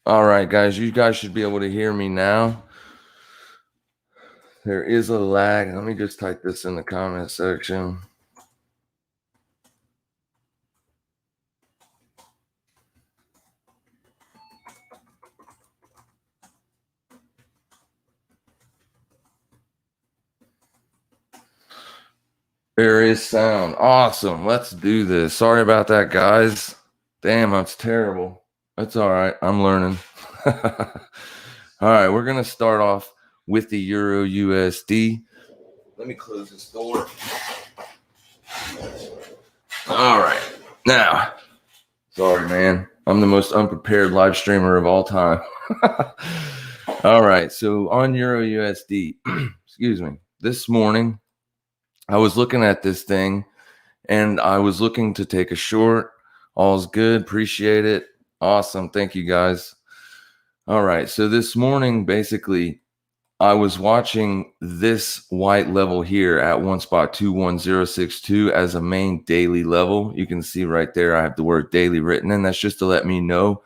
All right, guys, you guys should be able to hear me now. There is a lag. Let me just type this in the comment section. There is sound. Awesome. Let's do this. Sorry about that, guys. Damn, that's terrible. That's all right. I'm learning. All right, we're going to start off with the Euro USD. Let me close this door. All right. Now, sorry, man. I'm the most unprepared live streamer of all time. All right. So on Euro USD, excuse me, this morning, I was looking at this thing and I was looking to take a short. All's good. Appreciate it. Awesome. Thank you, guys. All right. So this morning, basically, I was watching this white level here at one spot 21062 as a main daily level. You can see right there, I have the word daily written, and that's just to let me know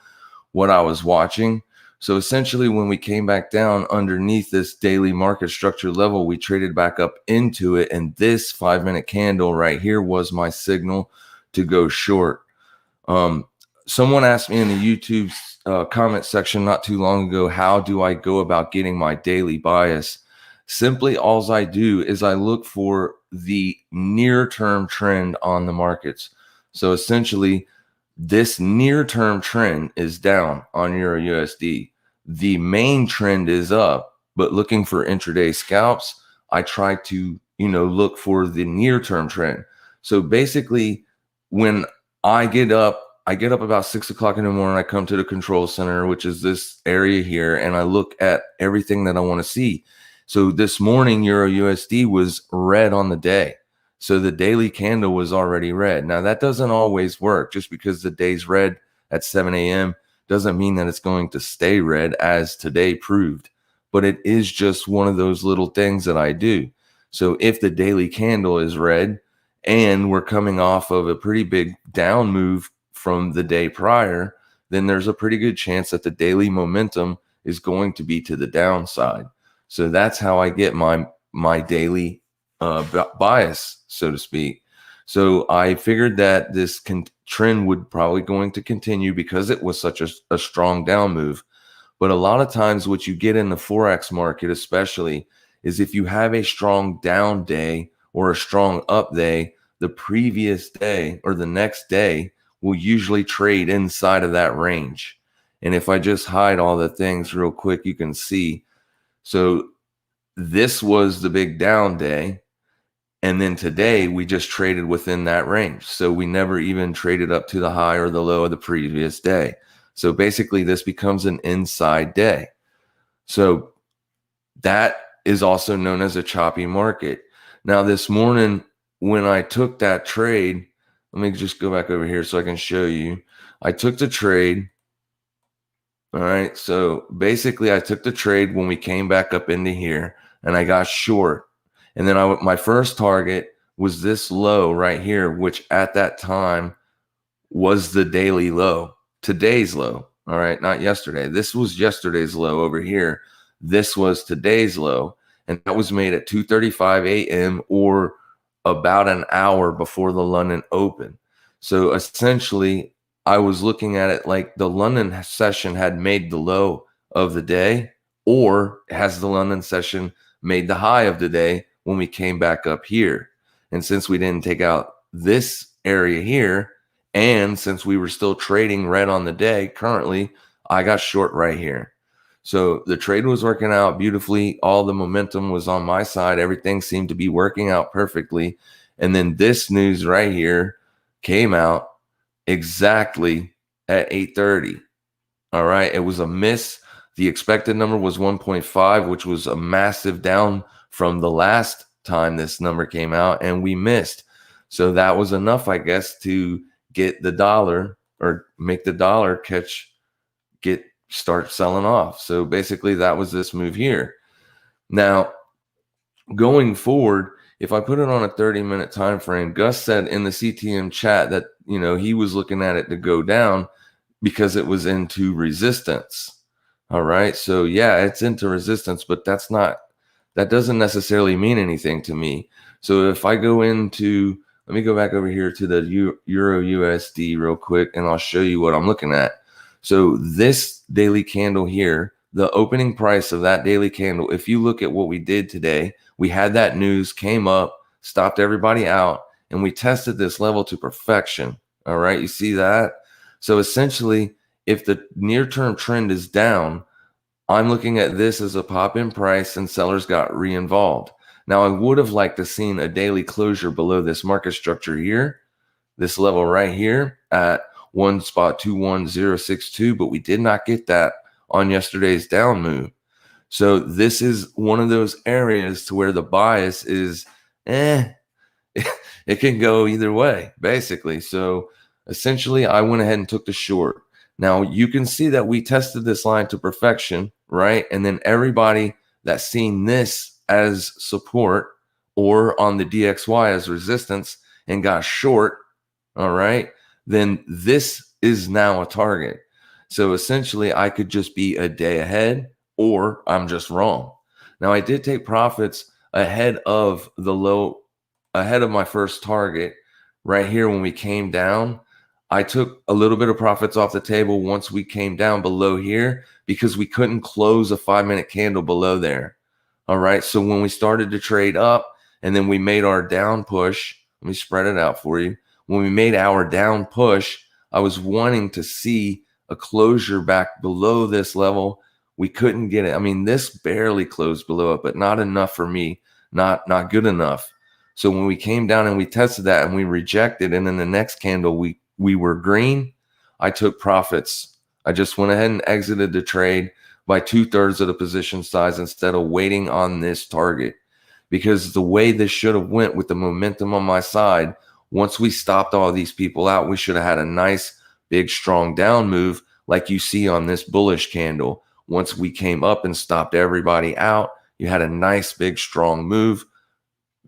what I was watching. So essentially, when we came back down underneath this daily market structure level, we traded back up into it. And this 5-minute candle right here was my signal to go short. Someone asked me in the YouTube comment section not too long ago, how do I go about getting my daily bias? Simply, all I do is I look for the near-term trend on the markets. So essentially, this near-term trend is down on Euro USD. The main trend is up, but looking for intraday scalps, I try to, look for the near-term trend. So basically, when I get up about 6 o'clock in the morning. I come to the control center, which is this area here, and I look at everything that I want to see. So this morning, Euro USD was red on the day. So the daily candle was already red. Now, that doesn't always work. Just because the day's red at 7 a.m. doesn't mean that it's going to stay red, as today proved. But it is just one of those little things that I do. So if the daily candle is red and we're coming off of a pretty big down move from the day prior, then there's a pretty good chance that the daily momentum is going to be to the downside. So that's how I get my daily bias, so to speak. So I figured that this trend would probably going to continue because it was such a strong down move. But a lot of times what you get in the Forex market especially is if you have a strong down day or a strong up day, the previous day or the next day will usually trade inside of that range. And if I just hide all the things real quick, you can see. So this was the big down day. And then today we just traded within that range. So we never even traded up to the high or the low of the previous day. So basically this becomes an inside day. So that is also known as a choppy market. Now this morning when I took that trade, let me just go back over here so I can show you. I took the trade. All right. So basically I took the trade when we came back up into here and I got short. And then my first target was this low right here, which at that time was the daily low, today's low. All right. Not yesterday. This was yesterday's low over here. This was today's low. And that was made at 2:35 a.m. or about an hour before the London Open. So essentially, I was looking at it like the London session had made the low of the day, or has the London session made the high of the day when we came back up here. And since we didn't take out this area here, and since we were still trading red on the day, currently, I got short right here. So the trade was working out beautifully. All the momentum was on my side. Everything seemed to be working out perfectly. And then this news right here came out exactly at 8:30. All right. It was a miss. The expected number was 1.5, which was a massive down from the last time this number came out, and we missed. So that was enough, I guess, to get the dollar or make the dollar start selling off. So basically that was this move here. Now, going forward, if I put it on a 30-minute time frame, Gus said in the C.T.M chat that, he was looking at it to go down because it was into resistance. All right. So yeah, it's into resistance, but that doesn't necessarily mean anything to me. So if I go into, let me go back over here to the Euro USD real quick, and I'll show you what I'm looking at. So this daily candle here, the opening price of that daily candle, if you look at what we did today, we had that news, came up, stopped everybody out, and we tested this level to perfection. All right, you see that? So essentially, if the near-term trend is down, I'm looking at this as a pop in price and sellers got re-involved. Now, I would have liked to seen a daily closure below this market structure here, this level right here at 1.21062, but we did not get that on yesterday's down move. So this is one of those areas to where the bias is, it can go either way, basically. So essentially, I went ahead and took the short. Now, you can see that we tested this line to perfection, right? And then everybody that's seen this as support or on the DXY as resistance and got short, all right, then this is now a target. So essentially, I could just be a day ahead or I'm just wrong. Now, I did take profits ahead of the low, ahead of my first target right here when we came down. I took a little bit of profits off the table once we came down below here because we couldn't close a 5-minute candle below there. All right. So when we started to trade up and then we made our down push, let me spread it out for you. When we made our down push, I was wanting to see a closure back below this level. We couldn't get it. I mean, this barely closed below it, but not enough for me, not good enough. So when we came down and we tested that and we rejected, and then the next candle we were green, I took profits. I just went ahead and exited the trade by 2/3 of the position size instead of waiting on this target, because the way this should have went with the momentum on my side, once we stopped all these people out, we should have had a nice big strong down move like you see on this bullish candle. Once we came up and stopped everybody out, you had a nice big strong move,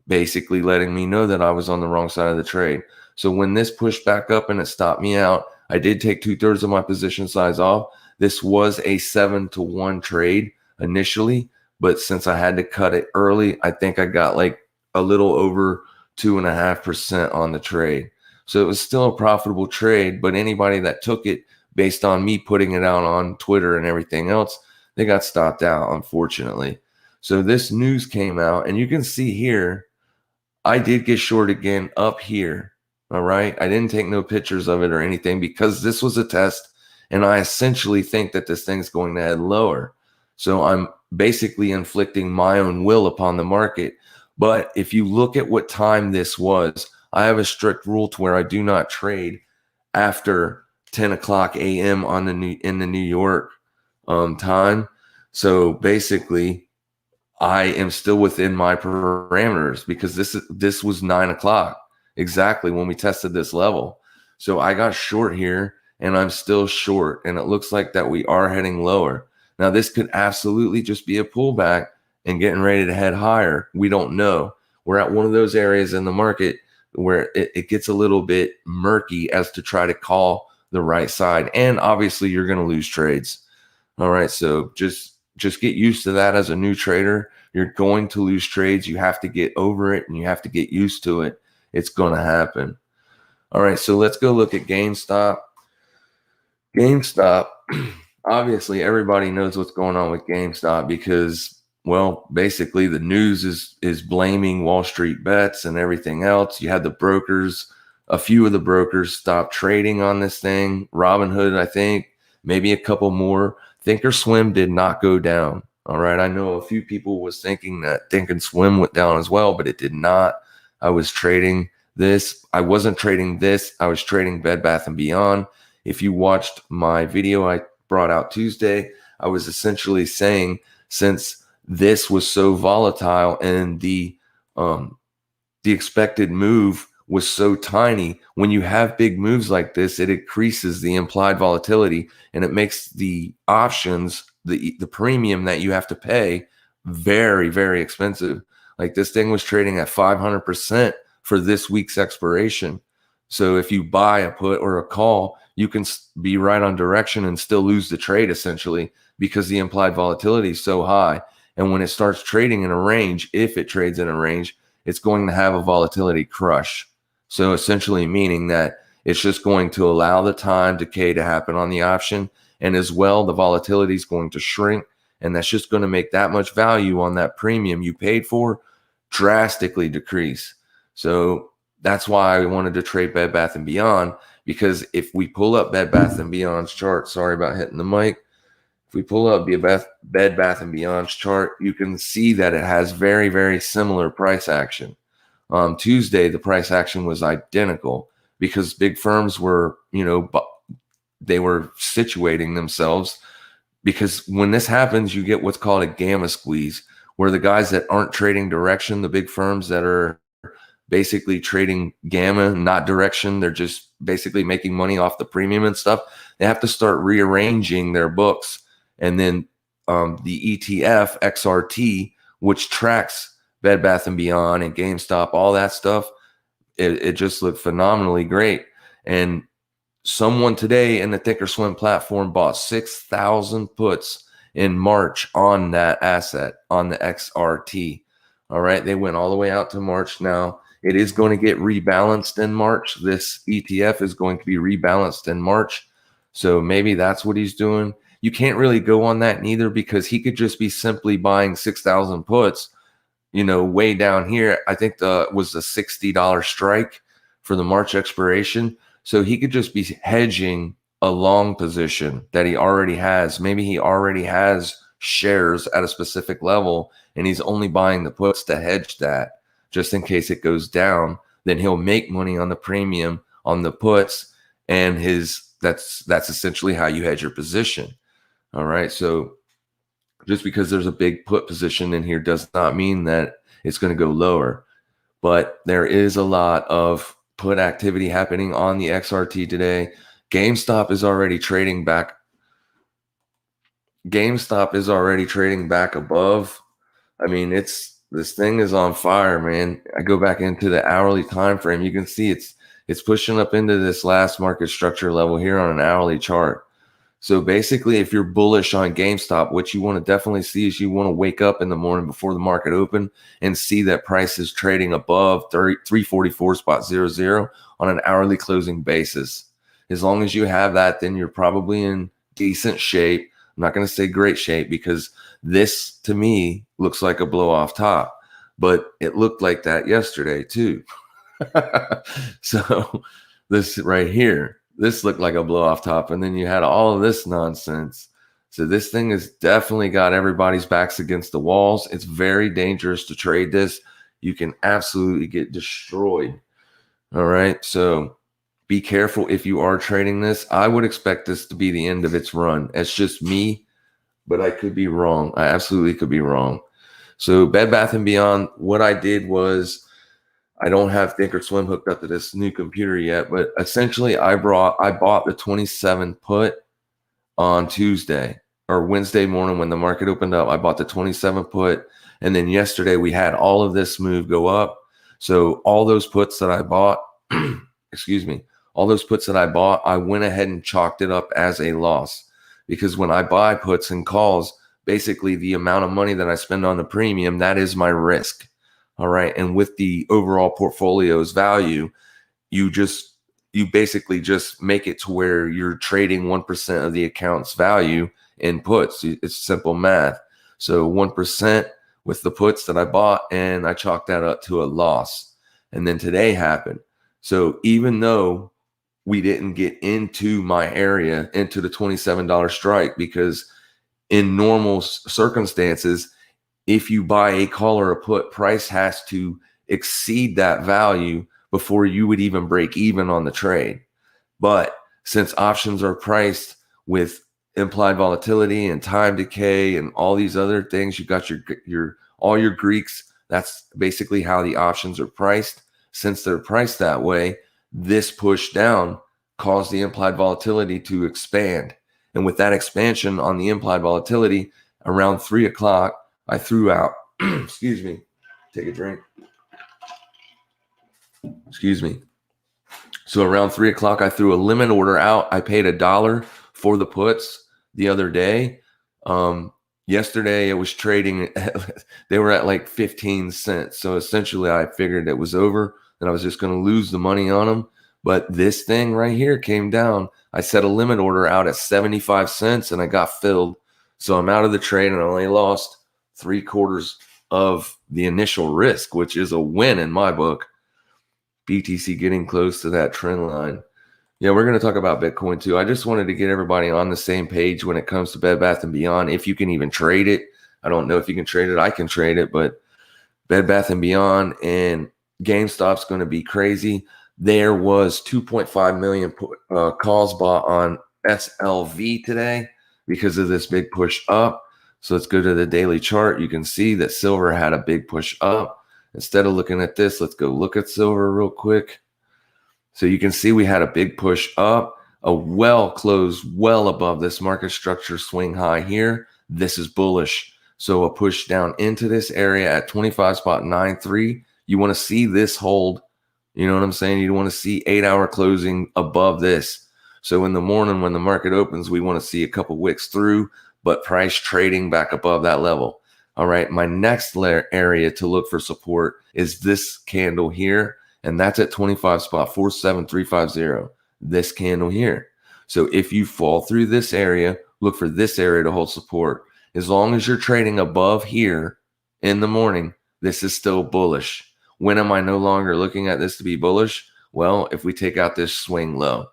basically letting me know that I was on the wrong side of the trade. So when this pushed back up and it stopped me out, I did take 2/3 of my position size off. This was a 7-to-1 trade initially, but since I had to cut it early, I think I got like a little over 2.5% on the trade. So it was still a profitable trade, but anybody that took it based on me putting it out on Twitter and everything else, they got stopped out, unfortunately. So this news came out, and you can see here, I did get short again up here. All right. I didn't take no pictures of it or anything because this was a test, and I essentially think that this thing's going to head lower. So I'm basically inflicting my own will upon the market. But if you look at what time this was, I have a strict rule to where I do not trade after 10 o'clock a.m. in the New York time. So basically, I am still within my parameters because this was 9 o'clock exactly when we tested this level. So I got short here and I'm still short, and it looks like that we are heading lower. Now this could absolutely just be a pullback and getting ready to head higher. We don't know. We're at one of those areas in the market where it gets a little bit murky as to try to call the right side. And obviously you're going to lose trades. All right. So just get used to that as a new trader. You're going to lose trades. You have to get over it and you have to get used to it. It's going to happen. All right. So let's go look at GameStop. GameStop, obviously everybody knows what's going on with GameStop because, well, basically the news is blaming Wall Street bets and everything else. You had the brokers, a few of the brokers stopped trading on this thing. Robinhood, I think, maybe a couple more. Thinkorswim did not go down. All right. I know a few people was thinking that Thinkorswim went down as well, but it did not. I was trading this. I wasn't trading this. I was trading Bed Bath & Beyond. If you watched my video I brought out Tuesday, I was essentially saying, since this was so volatile and the expected move was so tiny, when you have big moves like this, it increases the implied volatility and it makes the options, the premium that you have to pay, very, very expensive. Like this thing was trading at 500% for this week's expiration. So if you buy a put or a call, you can be right on direction and still lose the trade essentially because the implied volatility is so high. And when it starts trading in a range, if it trades in a range, it's going to have a volatility crush. So essentially meaning that it's just going to allow the time decay to happen on the option. And as well, the volatility is going to shrink. And that's just going to make that much value on that premium you paid for drastically decrease. So that's why I wanted to trade Bed Bath & Beyond, because if we pull up Bed Bath & Beyond's chart, sorry about hitting the mic. If we pull up Bed Bath & Beyond's chart, you can see that it has very, very similar price action. On Tuesday, the price action was identical because big firms were, they were situating themselves, because when this happens, you get what's called a gamma squeeze, where the guys that aren't trading direction, the big firms that are basically trading gamma, not direction, they're just basically making money off the premium and stuff, they have to start rearranging their books. And then the ETF XRT, which tracks Bed Bath & Beyond and GameStop, all that stuff, it just looked phenomenally great. And someone today in the Thinkorswim platform bought 6,000 puts in March on that asset, on the XRT. All right, they went all the way out to March. Now it is going to get rebalanced in March. This ETF is going to be rebalanced in March. So maybe that's what he's doing. You can't really go on that neither, because he could just be simply buying 6,000 puts, way down here. I think was the $60 strike for the March expiration. So he could just be hedging a long position that he already has. Maybe he already has shares at a specific level and he's only buying the puts to hedge that just in case it goes down. Then he'll make money on the premium on the puts, and that's essentially how you hedge your position. All right. So just because there's a big put position in here does not mean that it's going to go lower. But there is a lot of put activity happening on the XRT today. GameStop is already trading back. GameStop is already trading back above. I mean, this thing is on fire, man. I go back into the hourly time frame. You can see it's pushing up into this last market structure level here on an hourly chart. So basically, if you're bullish on GameStop, what you want to definitely see is you want to wake up in the morning before the market open and see that price is trading above 344.00 on an hourly closing basis. As long as you have that, then you're probably in decent shape. I'm not going to say great shape, because this to me looks like a blow off top, but it looked like that yesterday too. So this right here, this looked like a blow off top, and then you had all of this nonsense. So this thing has definitely got everybody's backs against the walls. It's very dangerous to trade this. You can absolutely get destroyed. All right. So be careful if you are trading this. I would expect this to be the end of its run. It's just me, but I could be wrong. I absolutely could be wrong. So Bed Bath & Beyond, what I did was, I don't have Thinkorswim hooked up to this new computer yet, but essentially I bought the 27 put on Tuesday or Wednesday morning when the market opened up. I bought the 27 put, and then yesterday we had all of this move go up. So all those puts that I bought, all those puts that I bought, I went ahead and chalked it up as a loss, because when I buy puts and calls, basically the amount of money that I spend on the premium, that is my risk. All right. And with the overall portfolio's value, you basically just make it to where you're trading 1% of the account's value in puts. It's simple math. So 1% with the puts that I bought, and I chalked that up to a loss. And then today happened. So even though we didn't get into my area, into the $27 strike, because in normal circumstances, if you buy a call or a put, price has to exceed that value before you would even break even on the trade. But since options are priced with implied volatility and time decay and all these other things, you got all your Greeks. That's basically how the options are priced. Since they're priced that way, this push down caused the implied volatility to expand. And with that expansion on the implied volatility, around 3 o'clock, I threw out, excuse me, take a drink. Excuse me. So around 3 o'clock, I threw a limit order out. I paid $1 for the puts the other day. Yesterday, it was trading. They were at like 15 cents. So essentially, I figured it was over and I was just going to lose the money on them. But this thing right here came down. I set a limit order out at 75 cents and I got filled. So I'm out of the trade and I only lost 3/4 of the initial risk, which is a win in my book. BTC getting close to that trend line. Yeah, we're going to talk about Bitcoin too. I just wanted to get everybody on the same page when it comes to Bed Bath & Beyond. If you can even trade it. I don't know if you can trade it. I can trade it, but Bed Bath & Beyond and GameStop's going to be crazy. There was 2.5 million calls bought on SLV today because of this big push up. So let's go to the daily chart. You can see that silver had a big push up. Instead of looking at this, let's go look at silver real quick. So you can see we had a big push up, a well closed well above this market structure swing high here. This is bullish. So a push down into this area at 25.93. You want to see this hold. You know what I'm saying? You want to see 8-hour closing above this. So in the morning when the market opens, we want to see a couple wicks through, but price trading back above that level. All right, my next area to look for support is this candle here, and that's at 25.47350, this candle here. So if you fall through this area, look for this area to hold support. As long as you're trading above here in the morning, this is still bullish. When am I no longer looking at this to be bullish? Well, if we take out this swing low.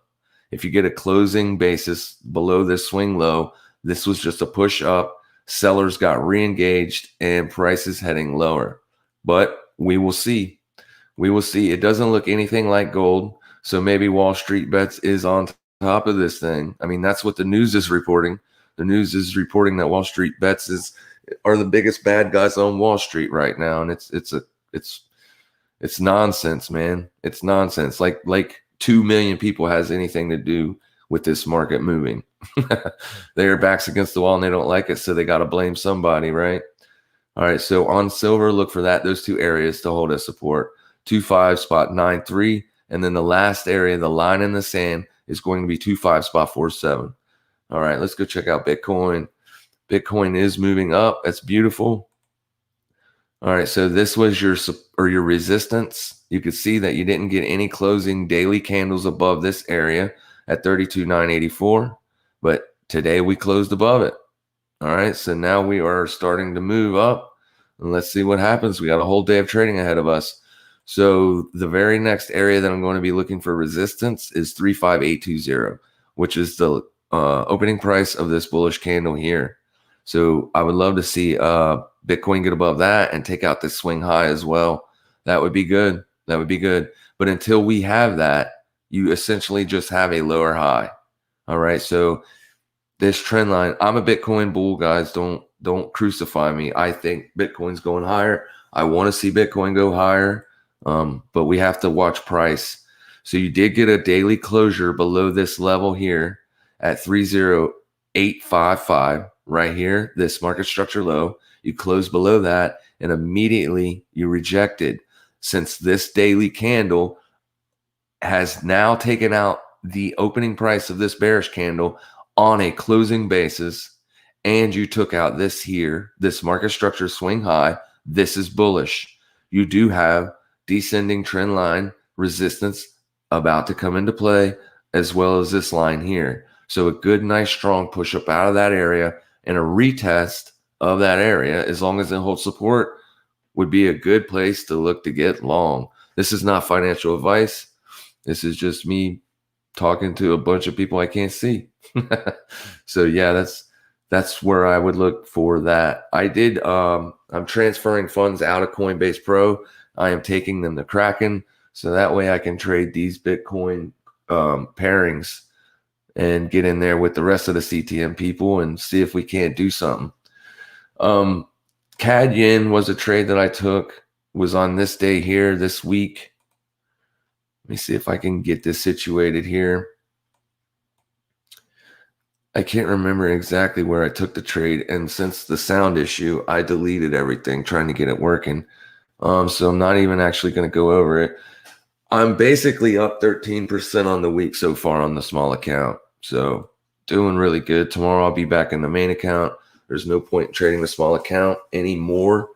If you get a closing basis below this swing low, this was just a push up. Sellers got re-engaged and prices heading lower. But we will see. We will see. It doesn't look anything like gold. So maybe Wall Street Bets is on top of this thing. I mean, that's what the news is reporting. The news is reporting that Wall Street Bets are the biggest bad guys on Wall Street right now. And it's nonsense, man. It's nonsense. Like 2 million people has anything to do with this market moving. Their backs against the wall and they don't like it, so they got to blame somebody, right? All right, so on silver, look for those two areas to hold as support. 25.93, and then the last area, the line in the sand, is going to be 25.47. All right, let's go check out Bitcoin. Bitcoin is moving up. That's beautiful. All right, so this was your resistance. You could see that you didn't get any closing daily candles above this area at 32,984, but today we closed above it. All right, so now we are starting to move up, and let's see what happens. We got a whole day of trading ahead of us. So the very next area that I'm going to be looking for resistance is 35820, which is the opening price of this bullish candle here. So I would love to see Bitcoin get above that and take out this swing high as well. That would be good. That would be good. But until we have that, you essentially just have a lower high. All right. So this trend line, I'm a Bitcoin bull, guys. Don't crucify me. I think Bitcoin's going higher. I want to see Bitcoin go higher. But we have to watch price. So you did get a daily closure below this level here at 30855 right here, this market structure low. You closed below that and immediately you rejected. Since this daily candle has now taken out the opening price of this bearish candle on a closing basis, and you took out this here, this market structure swing high, this is bullish. You do have descending trend line resistance about to come into play, as well as this line here. So a good, nice, strong push up out of that area and a retest of that area, as long as it holds support, would be a good place to look to get long. This is not financial advice. This is just me talking to a bunch of people I can't see. So yeah, that's where I would look for that. I'm transferring funds out of Coinbase Pro. I am taking them to Kraken, so that way I can trade these Bitcoin pairings and get in there with the rest of the C.T.M people and see if we can't do something. CAD Yen was a trade that I took, was on this day here this week. Let me see if I can get this situated here. I can't remember exactly where I took the trade, and since the sound issue, I deleted everything trying to get it working. So I'm not even actually going to go over it. I'm basically up 13% on the week so far on the small account. So doing really good. Tomorrow I'll be back in the main account. There's no point in trading the small account anymore.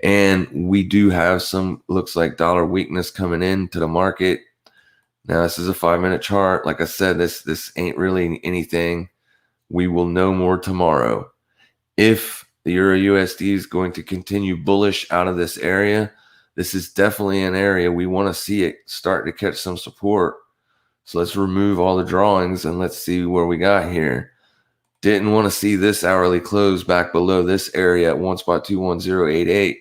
And we do have some, looks like dollar weakness coming into the market. Now this is a 5-minute chart. Like I said, this ain't really anything. We will know more tomorrow. If the Euro USD is going to continue bullish out of this area, this is definitely an area we want to see it start to catch some support. So let's remove all the drawings and let's see where we got here. Didn't want to see this hourly close back below this area at 1.21088.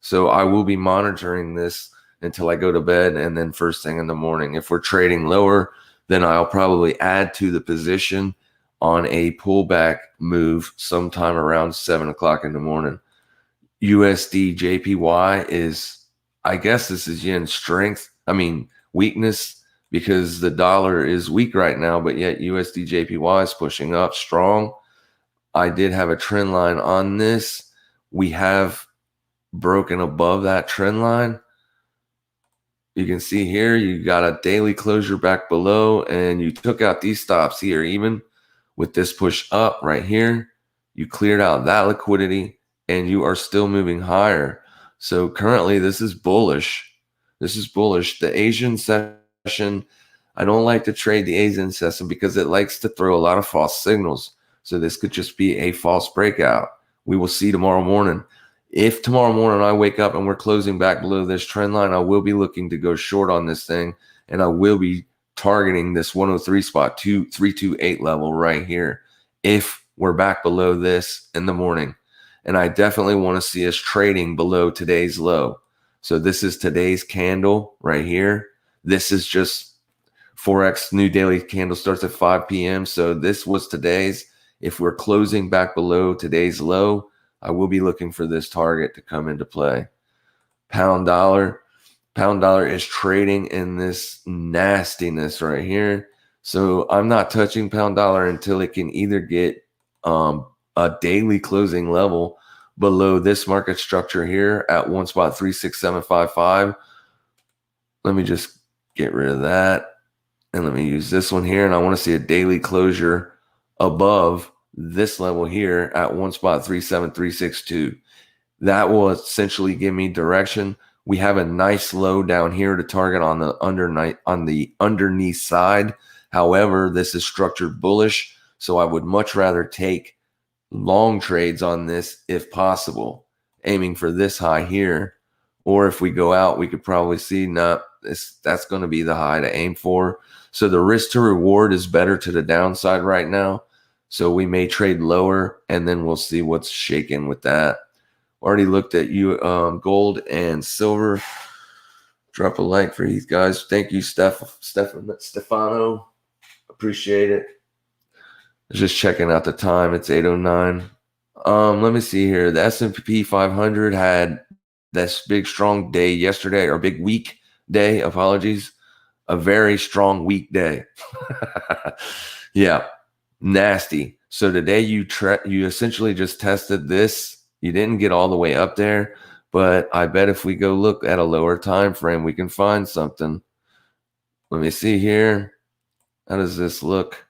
So I will be monitoring this until I go to bed and then first thing in the morning. If we're trading lower, then I'll probably add to the position on a pullback move sometime around 7 o'clock in the morning. USD JPY is, I guess this is yen strength. I mean, weakness, because the dollar is weak right now, but yet USD JPY is pushing up strong. I did have a trend line on this. We have broken above that trend line. You can see here, you got a daily closure back below, and you took out these stops here. Even with this push up right here, you cleared out that liquidity, and you are still moving higher. So currently, this is bullish. This is bullish. The Asian session, I don't like to trade the Asian session because it likes to throw a lot of false signals. So this could just be a false breakout. We will see tomorrow morning. If tomorrow morning I wake up and we're closing back below this trend line, I will be looking to go short on this thing, and I will be targeting this 103 spot, 328 level right here if we're back below this in the morning. And I definitely want to see us trading below today's low. So this is today's candle right here. This is just Forex new daily candle starts at 5 p.m. So this was today's. If we're closing back below today's low, I will be looking for this target to come into play. Pound dollar is trading in this nastiness right here. So I'm not touching pound dollar until it can either get a daily closing level below this market structure here at 1.36755. Let me just get rid of that. And let me use this one here. And I want to see a daily closure above this level here at 1.37362. That will essentially give me direction. We have a nice low down here to target on the underneath side. However, this is structured bullish, so I would much rather take long trades on this if possible, aiming for this high here. Or if we go out, we could probably see that's going to be the high to aim for. So the risk to reward is better to the downside right now. So we may trade lower, and then we'll see what's shaking with that. Already looked at gold and silver. Drop a like for these guys. Thank you, Stefano. Appreciate it. Just checking out the time. It's 8:09. Let me see here. The S&P 500 had this big strong day yesterday, or big week day. Apologies. A very strong weekday. Yeah. Nasty. So today you essentially just tested this. You didn't get all the way up there, but I bet if we go look at a lower time frame, we can find something. Let me see here. How does this look?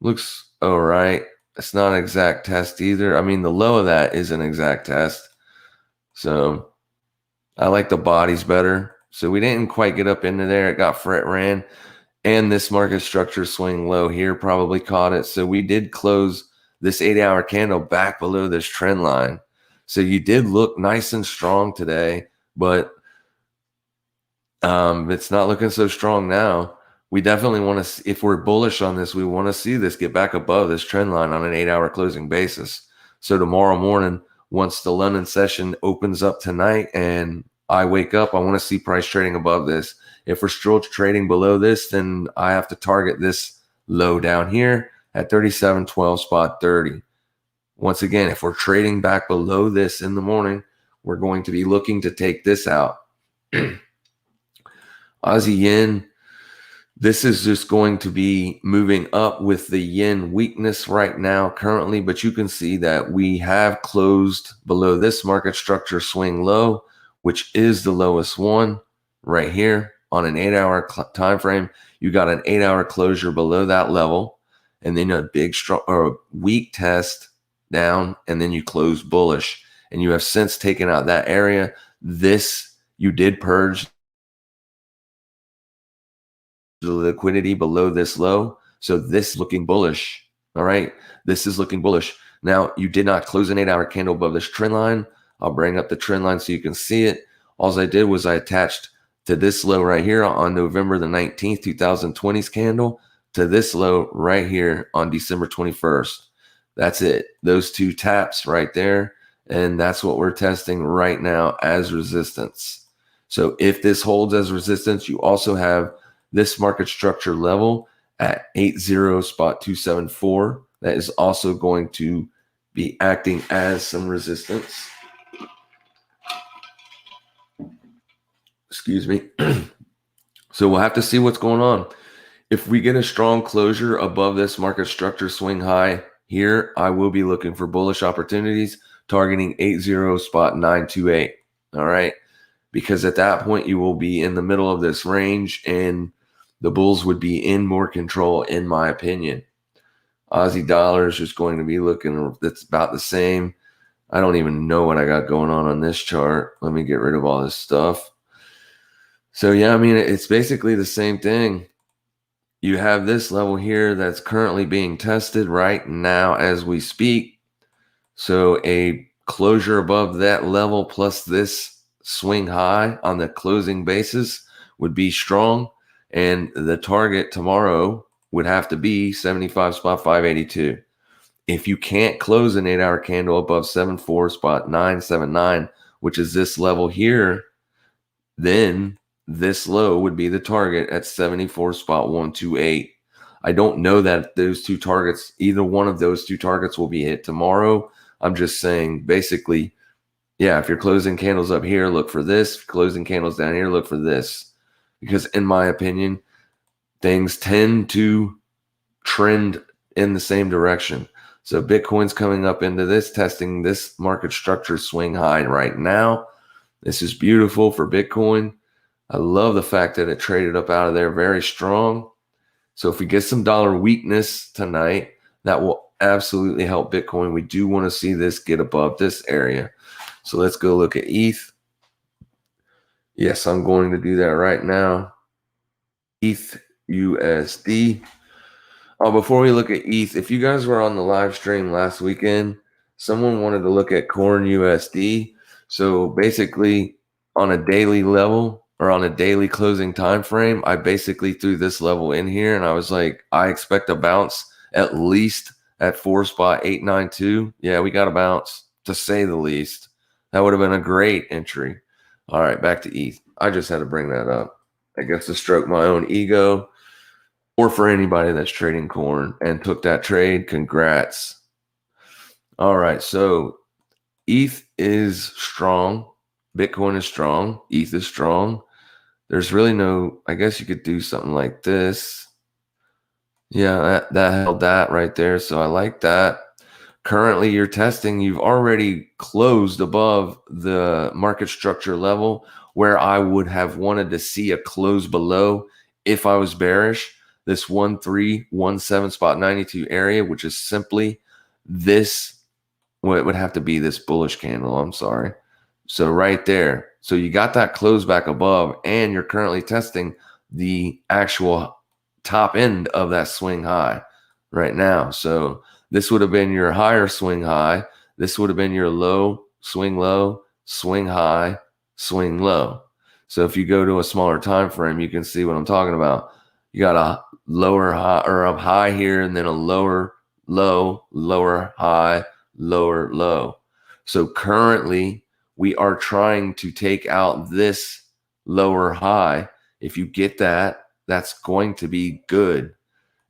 Looks all right. It's not an exact test either. I mean, the low of that is an exact test. So I like the bodies better. So we didn't quite get up into there. It got fret ran. And this market structure swing low here probably caught it. So we did close this 8-hour candle back below this trend line. So you did look nice and strong today, but it's not looking so strong now. We definitely want to, if we're bullish on this, we want to see this get back above this trend line on an 8-hour closing basis. So tomorrow morning, once the London session opens up tonight and I wake up, I want to see price trading above this. If we're still trading below this, then I have to target this low down here at 37.12 spot 30. Once again, if we're trading back below this in the morning, we're going to be looking to take this out. Aussie yen, this is just going to be moving up with the yen weakness right now currently, but you can see that we have closed below this market structure swing low, which is the lowest one right here. on an 8-hour time frame, you got an 8-hour closure below that level, and then a big strong or weak test down, and then you close bullish, and you have since taken out that area. This, you did purge the liquidity below this low, so this is looking bullish. All right, this is looking bullish. Now, you did not close an 8-hour candle above this trend line. I'll bring up the trend line so you can see it. All I did was I attached to this low right here on November the 19th, 2020's candle, to this low right here on December 21st. That's it. Those two taps right there. And that's what we're testing right now as resistance. So if this holds as resistance, you also have this market structure level at 80.274. That is also going to be acting as some resistance. Excuse me. So we'll have to see what's going on. If we get a strong closure above this market structure swing high here, I will be looking for bullish opportunities targeting 80.928. All right. Because at that point, you will be in the middle of this range and the bulls would be in more control, in my opinion. Aussie Dollars is going to be looking, that's about the same. I don't even know what I got going on this chart. Let me get rid of all this stuff. So yeah, I mean, it's basically the same thing. You have this level here that's currently being tested right now as we speak. So a closure above that level plus this swing high on the closing basis would be strong. And the target tomorrow would have to be 75.582. If you can't close an 8-hour candle above 74.979, which is this level here, then this low would be the target at 74.128. I don't know that those two targets, either one of those two targets will be hit tomorrow. I'm just saying, basically, yeah, if you're closing candles up here, look for this. Closing candles down here, look for this. Because in my opinion, things tend to trend in the same direction. So Bitcoin's coming up into this, testing this market structure swing high right now. This is beautiful for Bitcoin. I love the fact that it traded up out of there very strong. So if we get some dollar weakness tonight, that will absolutely help Bitcoin. We do want to see this get above this area. So let's go look at ETH. Yes, I'm going to do that right now. ETH USD. Oh, before we look at ETH, if you guys were on the live stream last weekend, someone wanted to look at Corn USD. So basically, on a daily level or on a daily closing time frame, I basically threw this level in here, and I was like, I expect a bounce at least at 4.892. Yeah, we got a bounce, to say the least. That would have been a great entry. All right, back to ETH. I just had to bring that up, I guess, to stroke my own ego, or for anybody that's trading corn and took that trade. Congrats. All right, so ETH is strong. Bitcoin is strong. ETH is strong. There's really no, I guess you could do something like this. Yeah, that held that right there. So I like that. Currently, you're testing. You've already closed above the market structure level where I would have wanted to see a close below if I was bearish. This 1317.92 area, which is simply this, well, it would have to be this bullish candle. I'm sorry. So right there. So you got that close back above, and you're currently testing the actual top end of that swing high right now. So this would have been your higher swing high. This would have been your low, swing high, swing low. So if you go to a smaller time frame, you can see what I'm talking about. You got a lower high or a high here, and then a lower low, lower high, lower low. So currently we are trying to take out this lower high. If you get that, that's going to be good.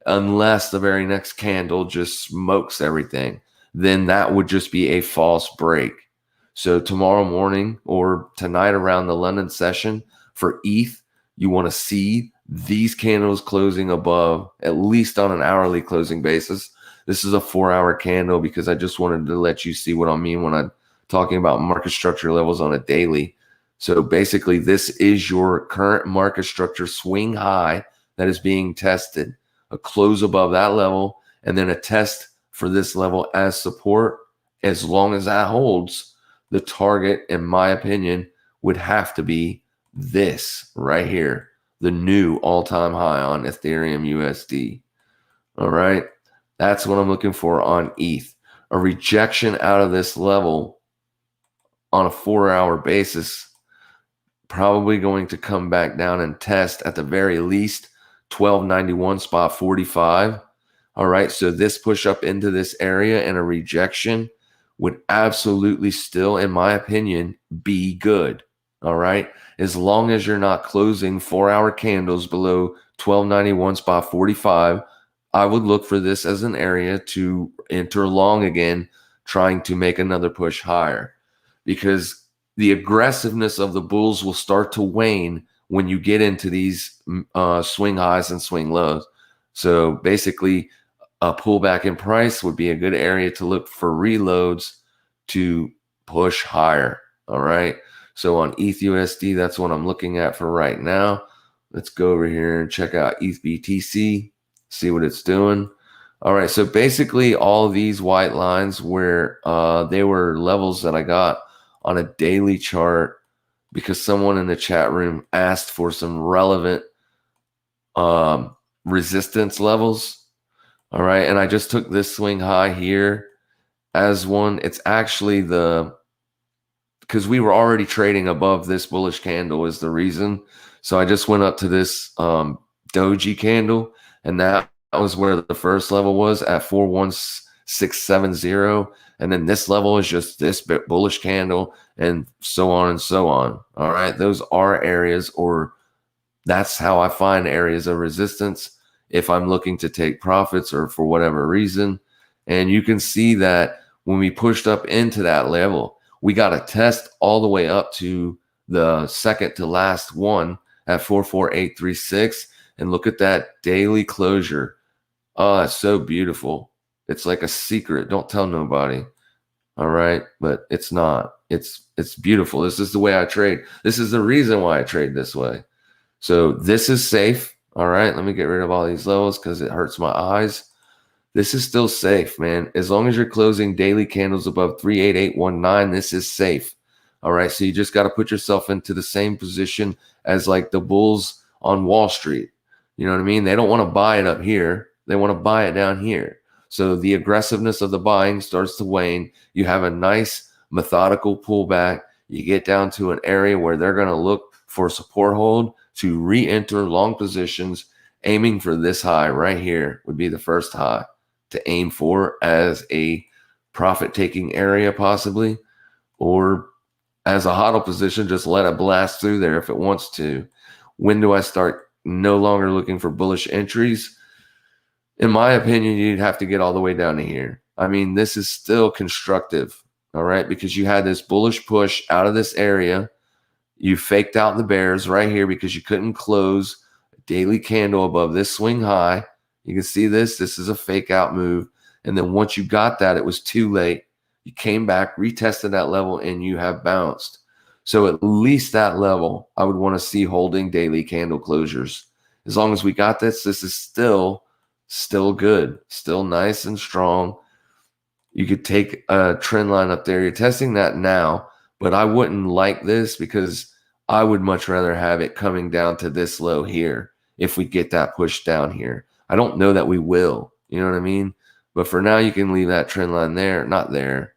Unless the very next candle just smokes everything, then that would just be a false break. So tomorrow morning or tonight around the London session for ETH, you want to see these candles closing above, at least on an hourly closing basis. This is a 4-hour candle because I just wanted to let you see what I mean when I'm talking about market structure levels on a daily. So basically, this is your current market structure swing high that is being tested. A close above that level, and then a test for this level as support. As long as that holds, the target, in my opinion, would have to be this right here, the new all-time high on Ethereum USD. All right, that's what I'm looking for on ETH. A rejection out of this level on a 4-hour basis, probably going to come back down and test at the very least 1291 spot 45. All right, so this push up into this area and a rejection would absolutely still, in my opinion, be good. All right, as long as you're not closing 4-hour candles below 1291 spot 45, I would look for this as an area to enter long again, trying to make another push higher, because the aggressiveness of the bulls will start to wane when you get into these swing highs and swing lows. So basically, a pullback in price would be a good area to look for reloads to push higher. All right. So on ETH USD, that's what I'm looking at for right now. Let's go over here and check out ETH BTC, see what it's doing. All right. So basically, all of these white lines where they were levels that I got on a daily chart because someone in the chat room asked for some relevant resistance levels. All right, and I just took this swing high here as one. It's actually because we were already trading above this bullish candle is the reason. So I just went up to this doji candle, and that was where the first level was at 41670. And then this level is just this bullish candle, and so on and so on. All right, those are areas, or that's how I find areas of resistance if I'm looking to take profits or for whatever reason. And you can see that when we pushed up into that level, we got a test all the way up to the second to last one at 44836. And look at that daily closure. Oh, it's so beautiful. It's like a secret. Don't tell nobody. All right. But it's not. It's beautiful. This is the way I trade. This is the reason why I trade this way. So this is safe. All right, let me get rid of all these levels because it hurts my eyes. This is still safe, man. As long as you're closing daily candles above 38819, this is safe. All right, so you just got to put yourself into the same position as like the bulls on Wall Street. You know what I mean? They don't want to buy it up here. They want to buy it down here. So the aggressiveness of the buying starts to wane. You have a nice methodical pullback. You get down to an area where they're going to look for support hold to re-enter long positions, aiming for this high right here would be the first high to aim for as a profit-taking area possibly, or as a hodl position, just let it blast through there if it wants to. When do I start no longer looking for bullish entries? In my opinion, you'd have to get all the way down to here. I mean, this is still constructive, all right, because you had this bullish push out of this area. You faked out the bears right here because you couldn't close a daily candle above this swing high. You can see this. This is a fake out move. And then once you got that, it was too late. You came back, retested that level, and you have bounced. So at least that level, I would want to see holding daily candle closures. As long as we got this, this is still good, still nice and strong. You could take a trend line up there. You're testing that now. But I wouldn't like this because I would much rather have it coming down to this low here if we get that push down here. I don't know that we will. You know what I mean? But for now, you can leave that trend line there, not there,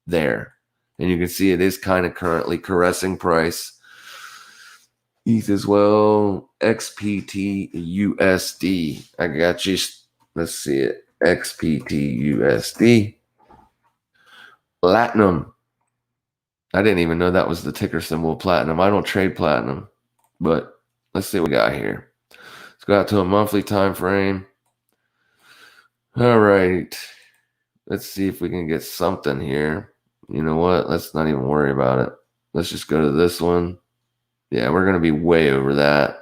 there. And you can see it is kind of currently caressing price. ETH as well. XPT USD. I got you. Let's see it. XPT USD. Platinum. I didn't even know that was the ticker symbol, platinum. I don't trade platinum, but let's see what we got here. Let's go out to a monthly time frame. All right. Let's see if we can get something here. You know what? Let's not even worry about it. Let's just go to this one. Yeah, we're going to be way over that.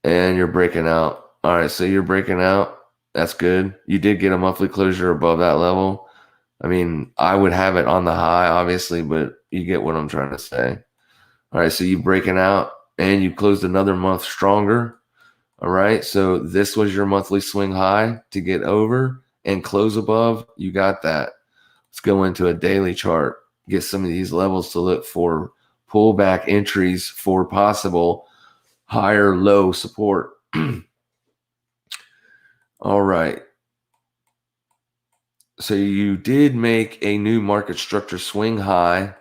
And you're breaking out. All right, so you're breaking out. That's good. You did get a monthly closure above that level. I mean, I would have it on the high, obviously, but you get what I'm trying to say. All right, so you breaking out and you closed another month stronger. All right, so this was your monthly swing high to get over and close above. You got that. Let's go into a daily chart. Get some of these levels to look for pullback entries for possible higher low support. All right. So you did make a new market structure swing high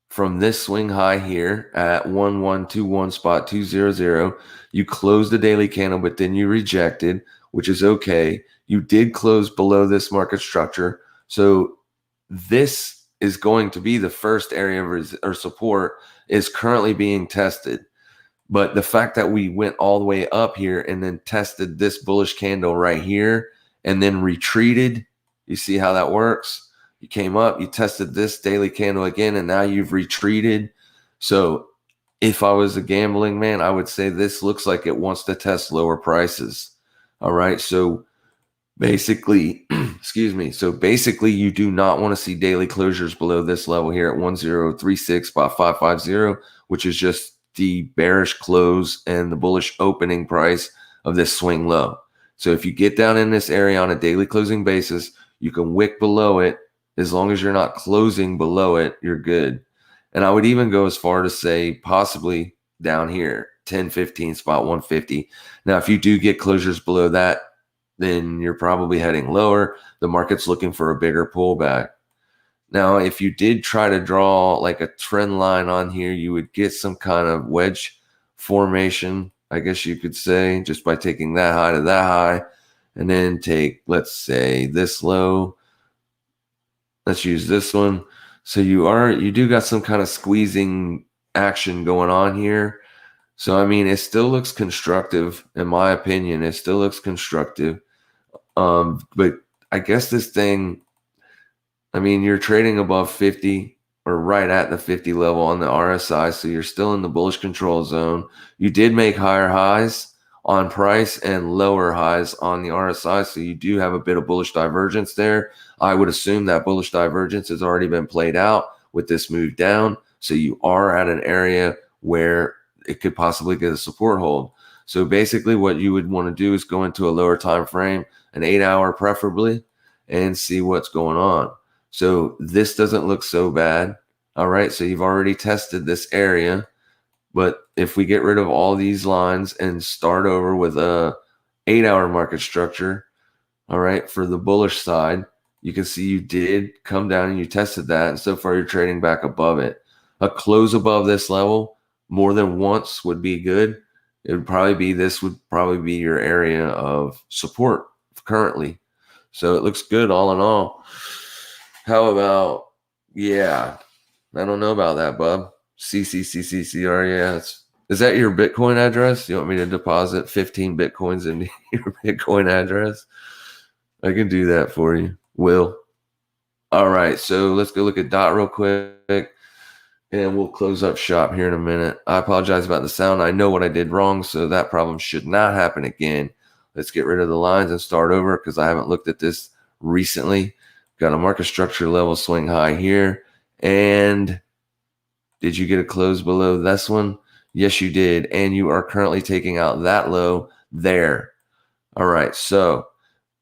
from this swing high here at 1121 spot 200. You closed the daily candle, but then you rejected, which is okay. You did close below this market structure. So this is going to be the first area of support is currently being tested. But the fact that we went all the way up here and then tested this bullish candle right here and then retreated, you see how that works? You came up, you tested this daily candle again, and now you've retreated. So if I was a gambling man, I would say this looks like it wants to test lower prices. All right. So basically, excuse me. So basically, you do not want to see daily closures below this level here at 1036.550, which is just the bearish close and the bullish opening price of this swing low. So if you get down in this area on a daily closing basis, you can wick below it. As long as you're not closing below it, you're good. And I would even go as far to say possibly down here, 1015 spot 150. Now, if you do get closures below that, then you're probably heading lower. The market's looking for a bigger pullback. Now, if you did try to draw like a trend line on here, you would get some kind of wedge formation, I guess you could say, just by taking that high to that high, and then take, let's say, this low. Let's use this one. So you do got some kind of squeezing action going on here. So, I mean, it still looks constructive, in my opinion. It still looks constructive. But I guess this thing, I mean, you're trading above 50 or right at the 50 level on the RSI. So you're still in the bullish control zone. You did make higher highs on price and lower highs on the RSI. So you do have a bit of bullish divergence there. I would assume that bullish divergence has already been played out with this move down. So you are at an area where it could possibly get a support hold. So basically what you would want to do is go into a lower time frame, an 8-hour preferably, and see what's going on. So this doesn't look so bad. All right, so you've already tested this area. But if we get rid of all these lines and start over with a 8-hour market structure, all right, for the bullish side, you can see you did come down and you tested that. And so far you're trading back above it. A close above this level more than once would be good. It would probably be, this would probably be your area of support currently. So it looks good all in all. How about, yeah, I don't know about that, bub. CCCCCR, yeah. Is that your Bitcoin address? You want me to deposit 15 Bitcoins into your Bitcoin address? I can do that for you. Will. All right, so let's go look at DOT real quick, and we'll close up shop here in a minute. I apologize about the sound. I know what I did wrong, so that problem should not happen again. Let's get rid of the lines and start over because I haven't looked at this recently. Got a market structure level swing high here. And did you get a close below this one? Yes, you did. And you are currently taking out that low there. All right, so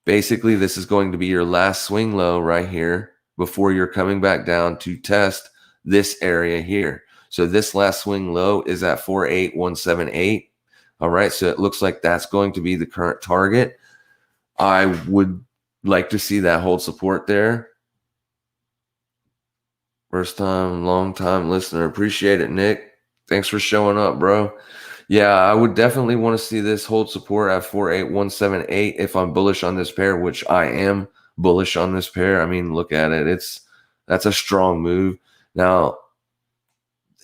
basically this is going to be your last swing low right here before you're coming back down to test this area here. So this last swing low is at 48178. All right, so it looks like that's going to be the current target. I would like to see that hold support there. First time, long time listener. Appreciate it, Nick. Thanks for showing up, bro. Yeah, I would definitely want to see this hold support at 48178 if I'm bullish on this pair, which I am bullish on this pair. I mean, look at it. That's a strong move. Now,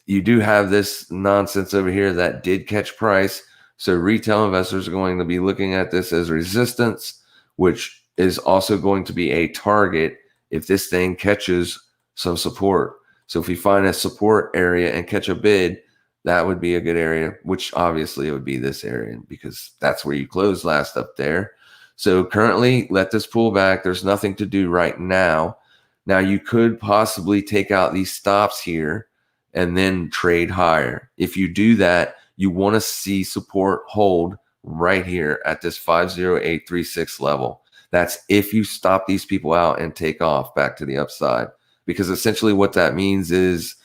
you do have this nonsense over here that did catch price. So retail investors are going to be looking at this as resistance, which is also going to be a target if this thing catches some support. So if we find a support area and catch a bid, that would be a good area, which obviously it would be this area because that's where you closed last up there. So currently, let this pull back. There's nothing to do right now. Now you could possibly take out these stops here and then trade higher. If you do that, you want to see support hold right here at this 50836 level. That's if you stop these people out and take off back to the upside, because essentially what that means is,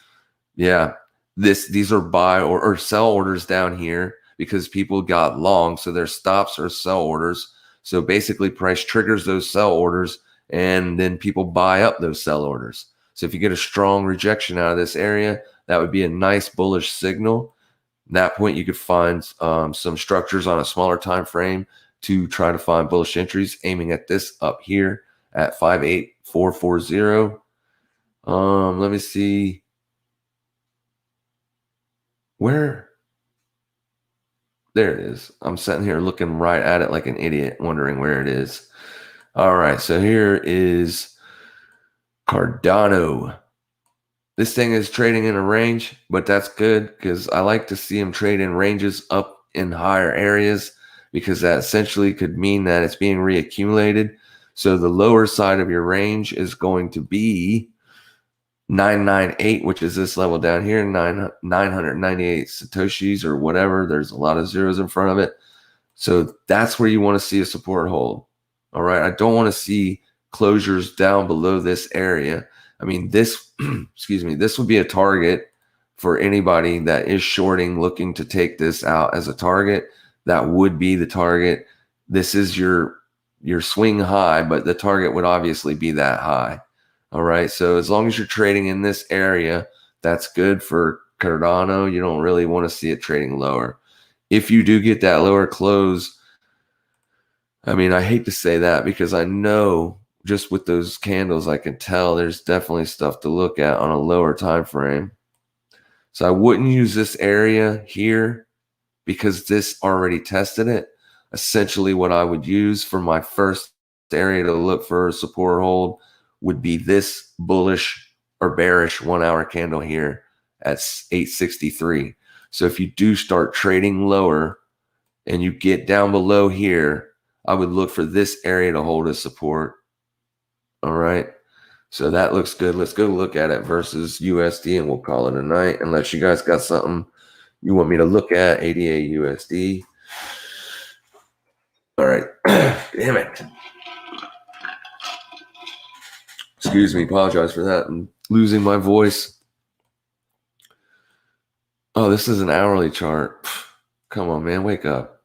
yeah, these are buy or sell orders down here because people got long. So their stops are sell orders. So basically price triggers those sell orders and then people buy up those sell orders. So if you get a strong rejection out of this area, that would be a nice bullish signal. At that point, you could find some structures on a smaller time frame to try to find bullish entries, aiming at this up here at 58440. Let me see where. There it is. I'm sitting here looking right at it like an idiot, wondering where it is. All right, so here is Cardano. This thing is trading in a range, but that's good because I like to see them trade in ranges up in higher areas, because that essentially could mean that it's being reaccumulated. So the lower side of your range is going to be 998, which is this level down here, 998 Satoshis or whatever. There's a lot of zeros in front of it. So that's where you want to see a support hold. All right. I don't want to see closures down below this area. I mean, this, excuse me, this would be a target for anybody that is shorting, looking to take this out as a target. That would be the target. This is your swing high, but the target would obviously be that high. All right. So as long as you're trading in this area, that's good for Cardano. You don't really want to see it trading lower. If you do get that lower close, I mean, I hate to say that because I know just with those candles, I can tell there's definitely stuff to look at on a lower time frame. So I wouldn't use this area here because this already tested it. Essentially what I would use for my first area to look for a support hold would be this bullish or bearish 1 hour candle here at 863. So if you do start trading lower and you get down below here, I would look for this area to hold as support. All right. So that looks good. Let's go look at it versus USD and we'll call it a night, unless you guys got something you want me to look at. ADA USD. All right. Damn it. Excuse me. Apologize for that. I'm losing my voice. Oh, this is an hourly chart. Come on, man. Wake up.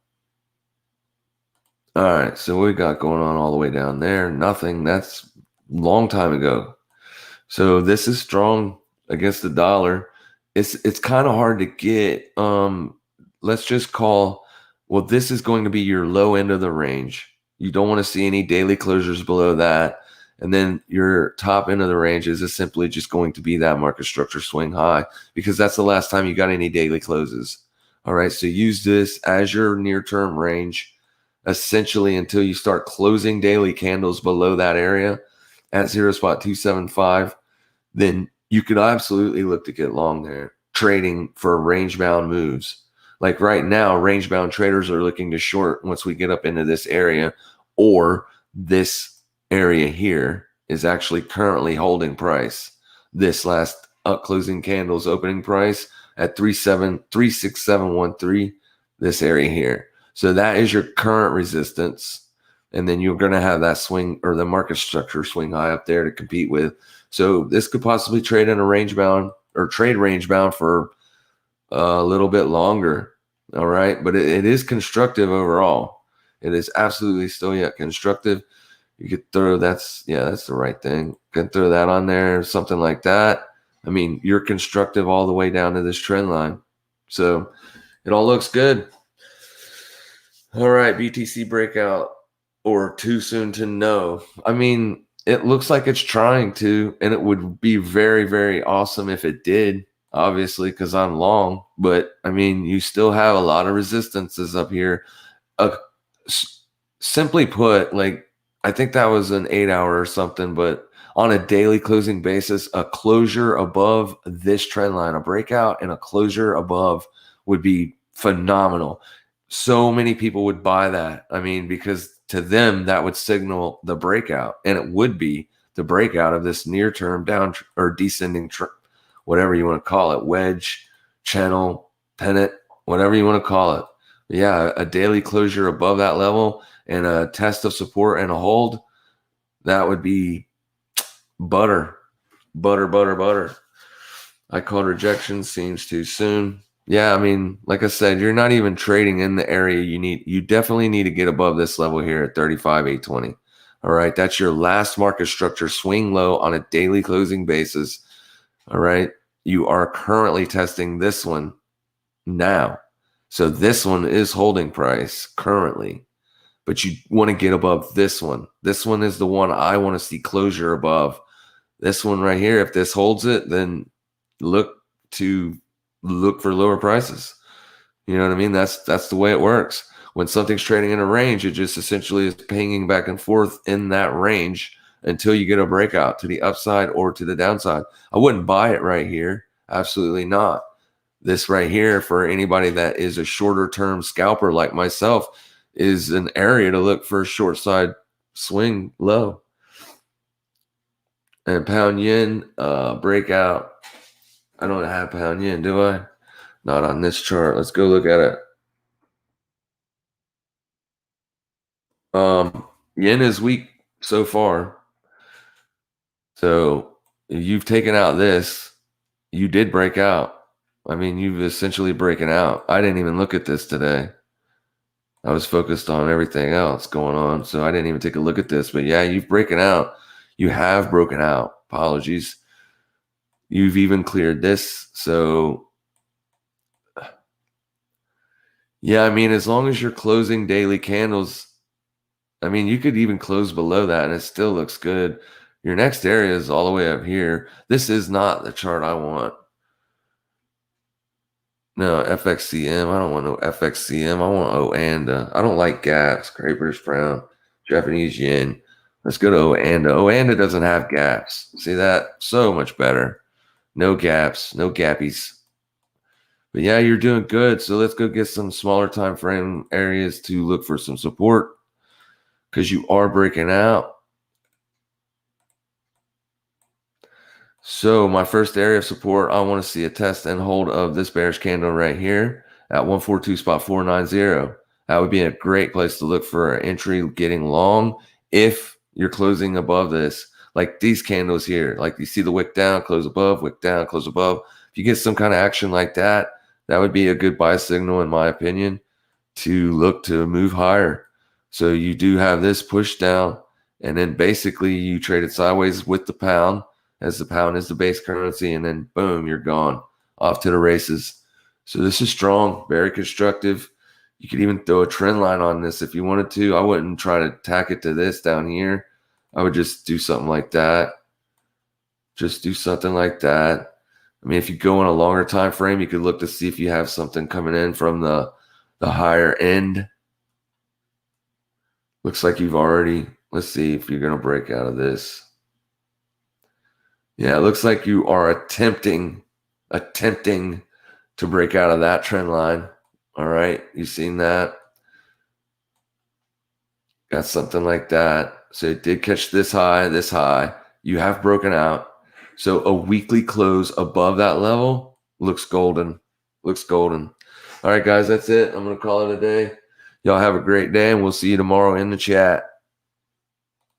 All right. So what we got going on all the way down there? Nothing. That's a long time ago. So this is strong against the dollar. It's kind of hard to get. Let's just call, well, this is going to be your low end of the range. You don't want to see any daily closures below that. And then your top end of the range is simply just going to be that market structure swing high, because that's the last time you got any daily closes. All right. So use this as your near-term range, essentially until you start closing daily candles below that area at 0.275. Then you could absolutely look to get long there, trading for range-bound moves. Like right now, range-bound traders are looking to short once we get up into this area, or this area here is actually currently holding price. This last closing candle's opening price at 36713, this area here. So that is your current resistance. And then you're going to have that swing, or the market structure swing high up there to compete with. So this could possibly trade in a range bound, or trade range bound for a little bit longer. All right. But it is constructive overall. It is absolutely still yet constructive. You could throw, that's the right thing. You can throw that on there, something like that. I mean, you're constructive all the way down to this trend line. So it all looks good. All right. BTC breakout, or too soon to know. I mean, it looks like it's trying to, and it would be very, very awesome if it did, obviously, because I'm long. But I mean, you still have a lot of resistances up here. Simply put, like, I think that was an 8 hour or something, but on a daily closing basis, a closure above this trend line, a breakout and a closure above would be phenomenal. So many people would buy that. I mean, because to them, that would signal the breakout, and it would be the breakout of this near term down or descending, whatever you want to call it, wedge, channel, pennant, whatever you want to call it. But yeah, a daily closure above that level and a test of support and a hold, that would be butter. I called rejection, seems too soon. Yeah, I mean, like I said, you're not even trading in the area you need. You definitely need to get above this level here at 35,820. All right, that's your last market structure swing low on a daily closing basis. All right, you are currently testing this one now. So this one is holding price currently, but you want to get above this one. This one is the one I want to see closure above. This one right here, if this holds it, then look for lower prices. You know what I mean? That's the way it works. When something's trading in a range, it just essentially is pinging back and forth in that range until you get a breakout to the upside or to the downside. I wouldn't buy it right here. Absolutely not. This right here, for anybody that is a shorter term scalper like myself, is an area to look for a short side swing low. And pound yen breakout. I don't have pound yen, do I? Not on this chart. Let's go look at it. Yen is weak so far. So you've taken out this. You did break out. I mean, you've essentially broken out. I didn't even look at this today. I was focused on everything else going on, so I didn't even take a look at this. But yeah, you've broken out. You have broken out. Apologies. You've even cleared this. So yeah, I mean, as long as you're closing daily candles, I mean, you could even close below that and it still looks good. Your next area is all the way up here. This is not the chart I want. No, FXCM. I don't want no FXCM. I want OANDA. I don't like gaps. Great British Pound, Japanese Yen. Let's go to OANDA. OANDA doesn't have gaps. See that? So much better. No gaps. No gappies. But yeah, you're doing good. So let's go get some smaller time frame areas to look for some support because you are breaking out. So my first area of support, I want to see a test and hold of this bearish candle right here at 142.490. That would be a great place to look for an entry getting long if you're closing above this. Like these candles here, like you see the wick down, close above, wick down, close above. If you get some kind of action like that, that would be a good buy signal, in my opinion, to look to move higher. So you do have this push down, and then basically you trade it sideways with the pound, as the pound is the base currency, and then boom, you're gone off to the races. So this is strong, very constructive. You could even throw a trend line on this if you wanted to. I wouldn't try to tack it to this down here. I would just do something like that. Just do something like that. I mean, if you go on a longer time frame, you could look to see if you have something coming in from the higher end. Looks like you've already, let's see if you're going to break out of this. Yeah, it looks like you are attempting to break out of that trend line. All right, you seen that? Got something like that. So it did catch this high. You have broken out. So a weekly close above that level looks golden. Looks golden. All right, guys, that's it. I'm going to call it a day. Y'all have a great day, and we'll see you tomorrow in the chat.